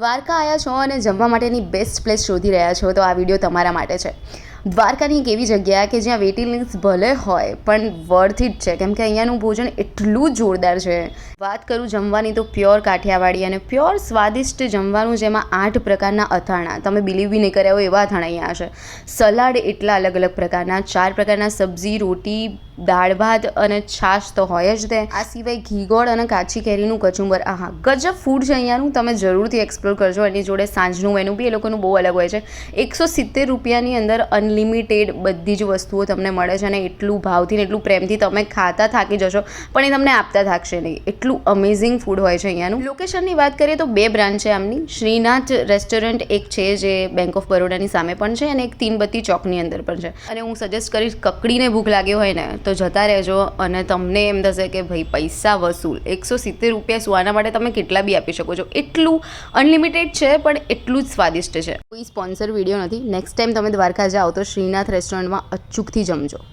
દ્વારકા આવ્યા છો અને જમવા માટેની બેસ્ટ પ્લેસ શોધી રહ્યા છો તો આ વિડીયો તમારા માટે છે. દ્વારકાની એક એવી જગ્યા કે જ્યાં વેઇટિંગ લિસ્ટ ભલે હોય પણ વર્થ ઇટ છે, કેમ કે અહીંયાનું ભોજન એટલું જોરદાર છે. વાત કરું જમવાની તો પ્યોર કાઠિયાવાડી અને પ્યોર સ્વાદિષ્ટ જમવાનું, જેમાં 8 પ્રકારના અથાણા, તમે બિલીવ બી નહીં કર્યા હોય એવા અથાણા અહીંયા હશે. સલાડ એટલા અલગ અલગ પ્રકારના, 4 પ્રકારના સબ્જી, રોટી, દાળ ભાત અને છાશ તો હોય જ તે. આ સિવાય ઘી ગોળ અને કાચી કેરીનું કચુંબર. આહા, ગજબ ફૂડ છે અહીંયાનું, તમે જરૂરથી એક્સપ્લોર કરજો. એની જોડે સાંજનું મેનુ બી એ લોકોનું બહુ અલગ હોય છે. 170 રૂપિયાની અંદર અનલિમિટેડ બધી જ વસ્તુઓ તમને મળે છે અને એટલું ભાવથી ને એટલું પ્રેમથી તમે ખાતા થાકી જશો પણ એ તમને આપતા થાકશે નહીં. એટલું અમેઝિંગ ફૂડ હોય છે અહીંયાનું. લોકેશનની વાત કરીએ તો 2 બ્રાન્ચ છે આમની. શ્રીનાથ રેસ્ટોરન્ટ એક છે જે બેંક ઓફ બરોડાની સામે પણ છે અને એક તીનબત્તી ચોકની અંદર પણ છે. અને હું સજેસ્ટ કરીશ, કકડીને ભૂખ લાગ્યો હોય ને તો જતા રહેજો અને તમને એમ થશે કે ભાઈ પૈસા વસૂલ. 170 રૂપિયા શું, આના માટે તમે કેટલા બી આપી શકો છો. એટલું અનલિમિટેડ છે પણ એટલું જ સ્વાદિષ્ટ છે. કોઈ સ્પોન્સર વિડીયો નથી. નેક્સ્ટ ટાઈમ તમે દ્વારકા જાઓ તો શ્રીનાથ રેસ્ટોરન્ટમાં અચૂકથી જમજો.